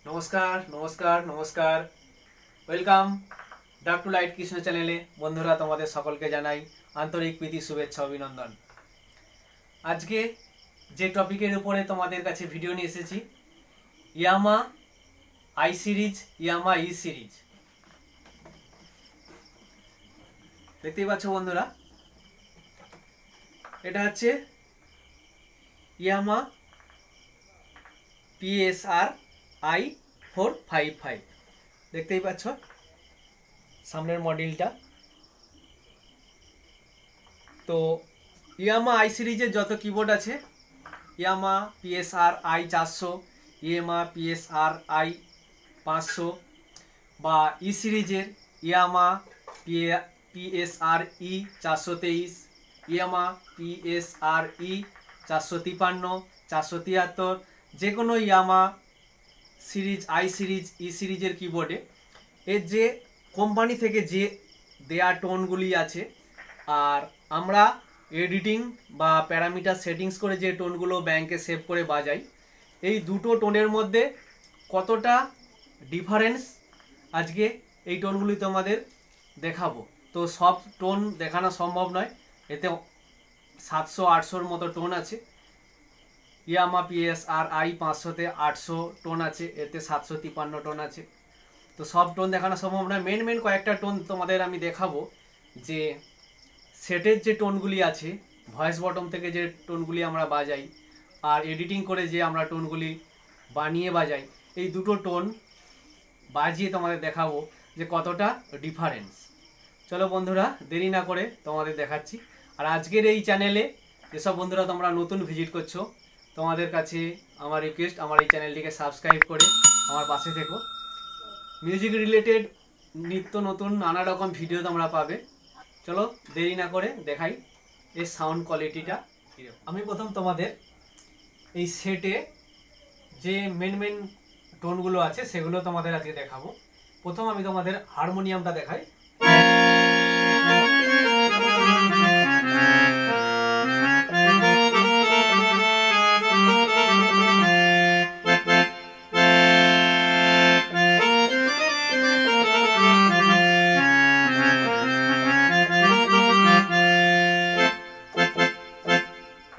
নমস্কার নমস্কার নমস্কার ওয়েলকাম ডাক টু লাইট কৃষ্ণ চ্যানেলে। বন্ধুরা, তোমাদের সকলকে জানাই আন্তরিক প্রীতি, শুভেচ্ছা, অভিনন্দন। আজকে যে টপিকের উপরে তোমাদের কাছে ভিডিও নিয়ে এসেছি, Yamaha I series, Yamaha E series. দেখতেই পাচ্ছ বন্ধুরা, এটা হচ্ছে ইয়ামা PSR i455। দেখতেই পাচ্ছ সামনের মডেলটা। তো ইয়ামা আই সিরিজের যত কিবোর্ড আছে, ইয়ামা PSR i400, ইয়ামা PSR i500 বা ই সিরিজের ইয়ামা PSR E423, ইয়ামা PSR E453, 473, যে কোনো ইয়ামা সিরিজ, আই সিরিজ, ই সিরিজের কিবোর্ডে এর যে কোম্পানি থেকে যে দেয়া টোনগুলি আছে, আর আমরা এডিটিং বা প্যারামিটার সেটিংস করে যে টোনগুলো ব্যাংকে সেভ করে বাজাই, এই দুটো টোনের মধ্যে কতটা ডিফারেন্স আজকে এই টোনগুলি তোমাদের দেখাবো। তো সব টোন দেখানো সম্ভব নয়, এতে 700-800-র মতো টোন আছে। ইয়ামা PSR i500-তে 800 টোন আছে, এতে 753 টোন আছে। তো সব টোন দেখানো সম্ভব নয়। মেন কয়েকটা টোন তোমাদের আমি দেখাবো, যে সেটের যে টোনগুলি আছে, ভয়েস বটম থেকে যে টোনগুলি আমরা বাজাই আর এডিটিং করে যে আমরা টোনগুলি বানিয়ে বাজাই, এই দুটো টোন বাজিয়ে তোমাদের দেখাবো যে কতটা ডিফারেন্স। চলো বন্ধুরা, দেরি না করে তোমাদের দেখাচ্ছি। আর আজকের এই চ্যানেলে যেসব বন্ধুরা তোমরা নতুন ভিজিট করছো, তোমাদের কাছে আমার রিকোয়েস্ট, আমার এই চ্যানেলটিকে সাবস্ক্রাইব করে আমার পাশে থেকো। মিউজিক রিলেটেড নিত্য নতুন নানা রকম ভিডিও তোমরা পাবে। চলো দেরি না করে দেখাই এই সাউন্ড কোয়ালিটিটা। আমি প্রথম তোমাদের এই সেটে যে মেন টোনগুলো আছে সেগুলো তোমাদের আজকে দেখাবো। প্রথম আমি তোমাদের হারমোনিয়ামটা দেখাই।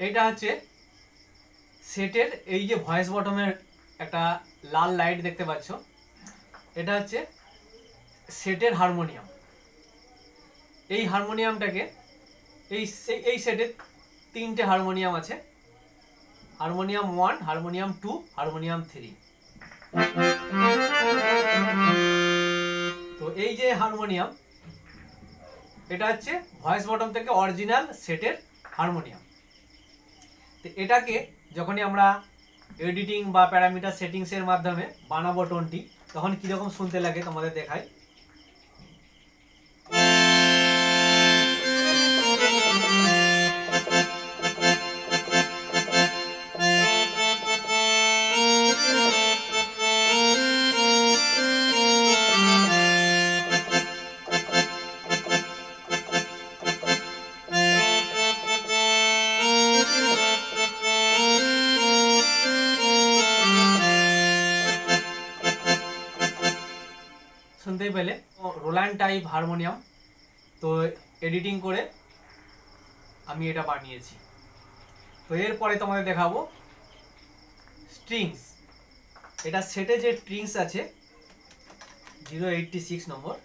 এটা হচ্ছে সেটের এই যে ভয়েস বটমের একটা লাল লাইট দেখতে পাচ্ছ, এটা হচ্ছে সেটের হারমোনিয়াম। এই হারমোনিয়ামটাকে এই সেটে 3টে হারমোনিয়াম আছে, হারমোনিয়াম 1, হারমোনিয়াম 2, হারমোনিয়াম 3। তো এই যে হারমোনিয়াম, এটা হচ্ছে ভয়েস বটম থেকে অরিজিনাল সেটের হারমোনিয়াম। তো এটাকে যখনই আমরা এডিটিং বা প্যারামিটার সেটিংসের মাধ্যমে বানাবো টোনটি, তখন কীরকম শুনতে লাগে তোমাদের দেখাই। শুনতেই পেলে রোল্যান্ড টাইপ হারমোনিয়াম। তো এডিটিং করে আমি এটা বানিয়েছি। তো এরপরে তোমাদের দেখাবো স্ট্রিংস। এটা সেটে যে স্ট্রিংস আছে 086 নম্বর।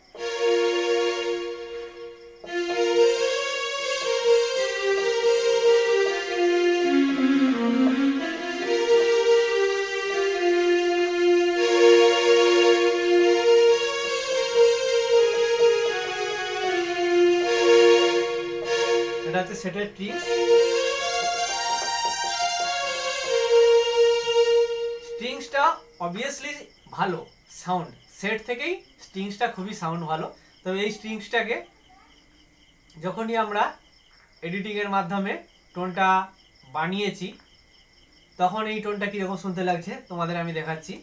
এটা হচ্ছে সেটের স্ট্রিংস। স্ট্রিংসটা অবভিয়াসলি ভালো সাউন্ড, সেট থেকেই স্ট্রিংসটা খুবই সাউন্ড ভালো। তবে এই স্ট্রিংসটাকে যখনই আমরা এডিটিংয়ের মাধ্যমে টোনটা বানিয়েছি, তখন এই টোনটা কীরকম শুনতে লাগছে তোমাদের আমি দেখাচ্ছি।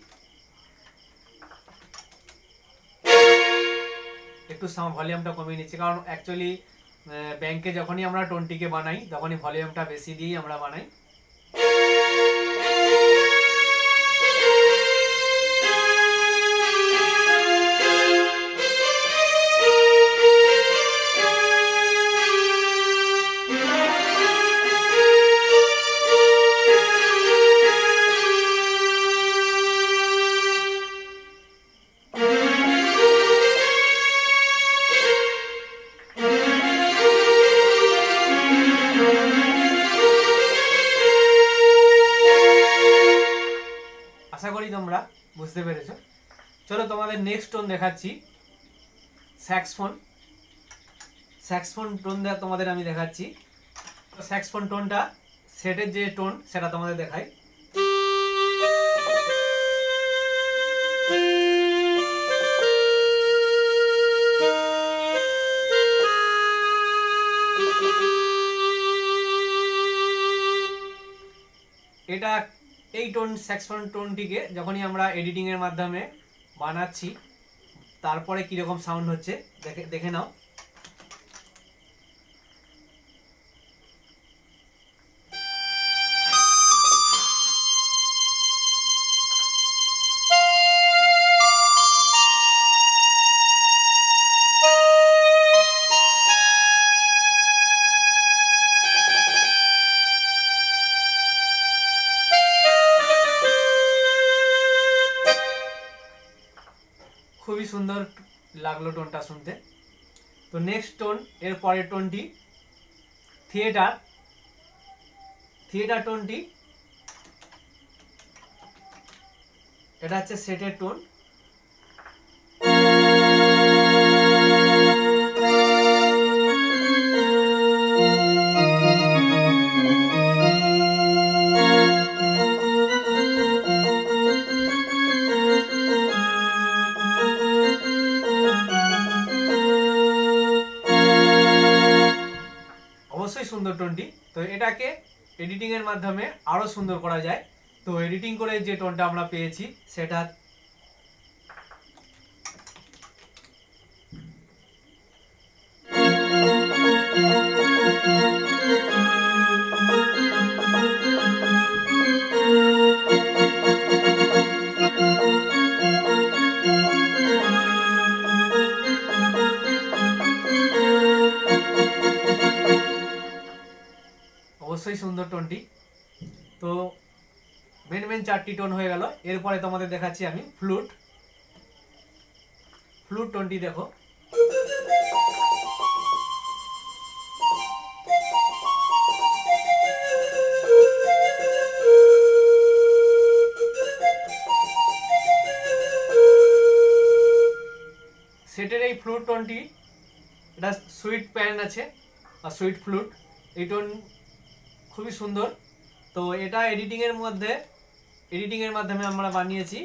একটু ভলিউমটা কমিয়ে নিচ্ছি, কারণ অ্যাকচুয়ালি ব্যাংকে যখনই আমরা টোনটিকে বানাই তখনই ভলিউমটা বেশি দিয়েই আমরা বানাই। তোমরা বুঝতে পেরেছো। চলো তোমাদের নেক্সট টোন দেখাচ্ছি, স্যাক্সফোন। স্যাক্সফোন টোন তোমাদের আমি দেখাচ্ছি। স্যাক্সফোন টোনটা সেটের যে টোন সেটা তোমাদের দেখাই। এটা এই টোন স্যাক্সফোন টোনটিকে যখনই আমরা এডিটিং এর মাধ্যমে বানাচ্ছি তারপরে কিরকম সাউন্ড হচ্ছে দেখে নাও। খুবই সুন্দর লাগলো টোনটা শুনতে। তো নেক্সট টোন, এর পরের টোনটি থিয়েটার। থিয়েটার টোনটি এটা হচ্ছে সেটের টোন। অবশ্যই সুন্দর টোনটি। তো এটাকে এডিটিং এর মাধ্যমে আরো সুন্দর করা যায়। তো এডিটিং করে যে টোনটা আমরা পেয়েছি সেটা অবশ্যই সুন্দর টোনটি। তো মেন 4টি টোন হয়ে গেল। এরপরে তোমাদের দেখাচ্ছি আমি ফ্লুট। ফ্লুট টোনটি দেখো। সেটের এই ফ্লুট টোনটি, এটা সুইট প্যান আছে আর সুইট ফ্লুট, এই টোন খুবই সুন্দর। তো এটা এডিটিং এর মাধ্যমে আমরা বানিয়েছি।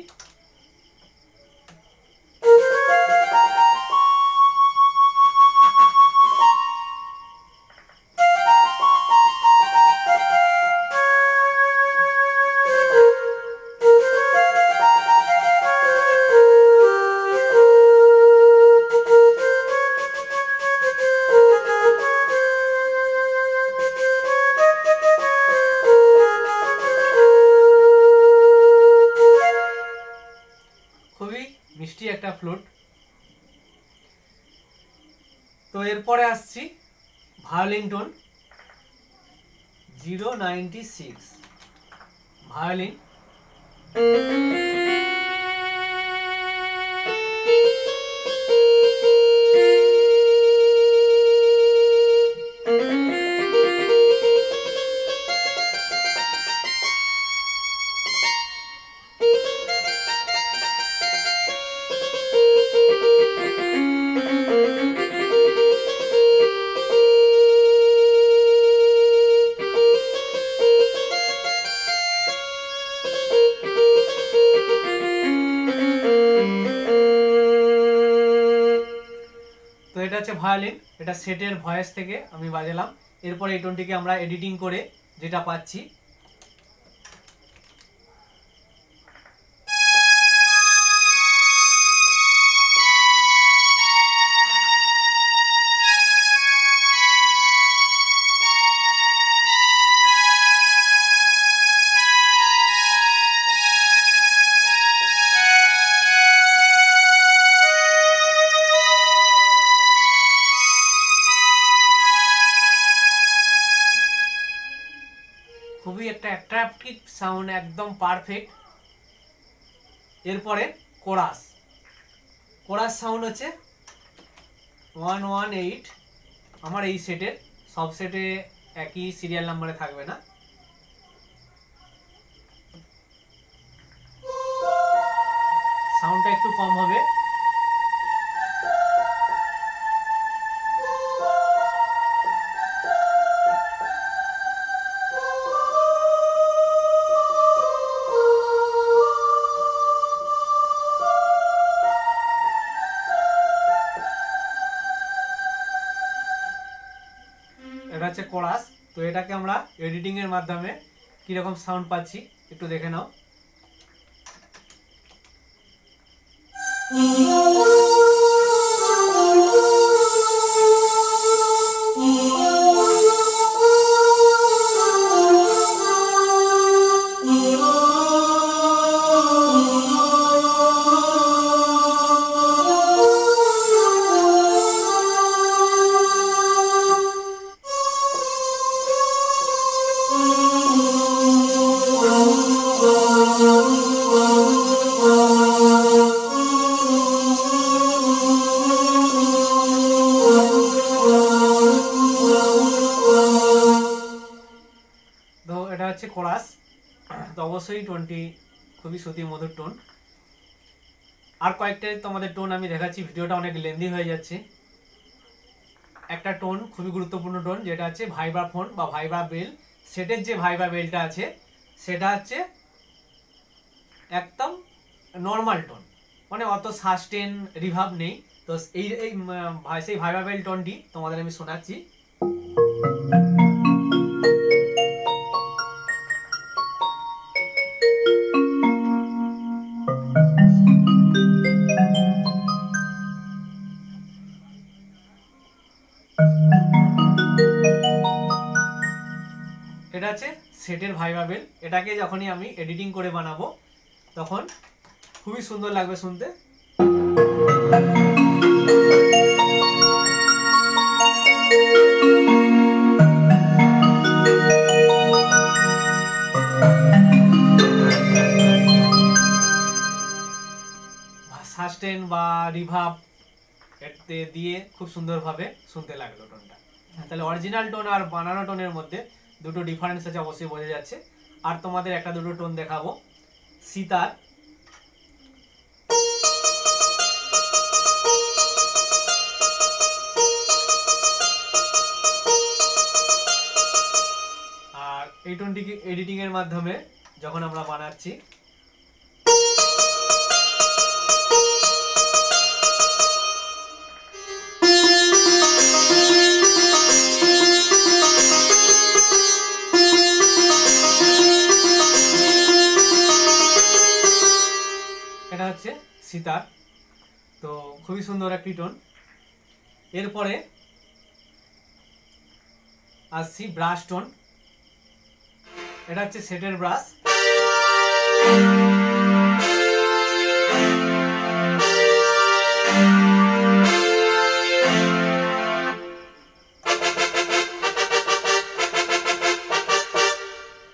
খুবই মিষ্টি একটা ফ্লুট। তো এরপরে আসছি ভায়োলিন টোন 096 ভায়োলিন। তো এটা হচ্ছে ভায়োলিন, এটা সেটের ভয়েস থেকে আমি বাজালাম। এরপর এই টোনটিকে আমরা এডিটিং করে যেটা পাচ্ছি খুবই একটা অ্যাট্রাকটিভ সাউন্ড, একদম পারফেক্ট। এরপরে কোরাস। কোরাস সাউন্ড হচ্ছে 118। আমার এই সেটের, সব সেটে একই সিরিয়াল নাম্বারে থাকবে না। সাউন্ডটা একটু কম হবে। এটা হচ্ছে কোরাস। তো এটাকে আমরা এডিটিং এর মাধ্যমে কিরকম সাউন্ড পাচ্ছি একটু দেখে নাও। তো এটা হচ্ছে কোরাস। তো অবশ্যই টোনটি খুবই শ্রুতি মধুর টোন। আর কয়েকটা তোমাদের টোন আমি দেখাচ্ছি, ভিডিওটা অনেক লেন্দি হয়ে যাচ্ছে। একটা টোন খুবই গুরুত্বপূর্ণ টোন, যেটা হচ্ছে ভাইব্রাফোন বা ভাইব্রা বেল। সেটের যে ভাইব্রা বেলটা আছে সেটা হচ্ছে একদম নর্মাল টোন, মানে অত সাস্টেন রিভাব নেই। তো এই সেই ভাইব্রা বেল টোনটি তোমাদের আমি শোনাচ্ছি। এটা হচ্ছে সেটের ভাইব্রা বেল। এটাকে যখনই আমি এডিটিং করে বানাবো তখন খুবই সুন্দর লাগবে শুনতে। সাস্টেন বা রিভাব এতে দিয়ে খুব সুন্দরভাবে শুনতে লাগলো টোনটা। তাহলে অরিজিনাল টোন আর বানানো টোনের মধ্যে দুটো ডিফারেন্স আছে, অবশ্যই বোঝা যাচ্ছে। আর তোমাদের একটা দুটো টোন দেখাবো। সিতার, আর এই টোনটিকে এডিটিং এর মাধ্যমে যখন আমরা বানাচ্ছি এটা হচ্ছে সিতার। তো খুবই সুন্দর একটি টোন। এরপরে আসছি ব্রাশ টোন। এটা হচ্ছে সেটের ব্রাশ।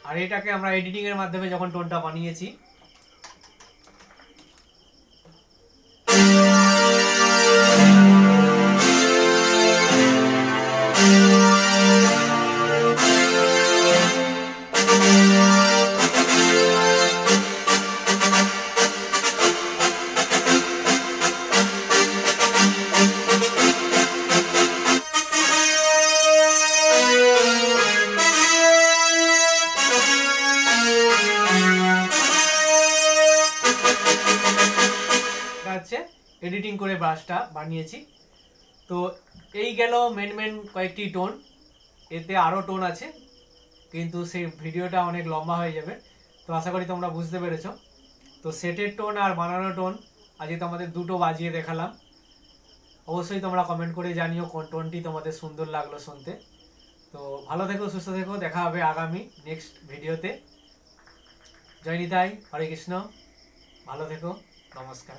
আর এটাকে আমরা এডিটিং এর মাধ্যমে যখন টোনটা বানিয়েছি এডিটিং করে ব্রাশটা বানিয়েছি। তো এই গেল মেন কয়েকটি টোন। এতে আরও টোন আছে, কিন্তু সেই ভিডিওটা অনেক লম্বা হয়ে যাবে। তো আশা করি তোমরা বুঝতে পেরেছো। তো সেটের টোন আর বানানো টোন আজকে তোমাদের দুটো বাজিয়ে দেখালাম। অবশ্যই তোমরা কমেন্ট করে জানিও কোন টোনটি তোমাদের সুন্দর লাগলো শুনতে। তো ভালো থেকো, সুস্থ থেকো, দেখা হবে আগামী নেক্সট ভিডিওতে। জয় নিতাই, হরে কৃষ্ণ, ভালো থেকো, নমস্কার।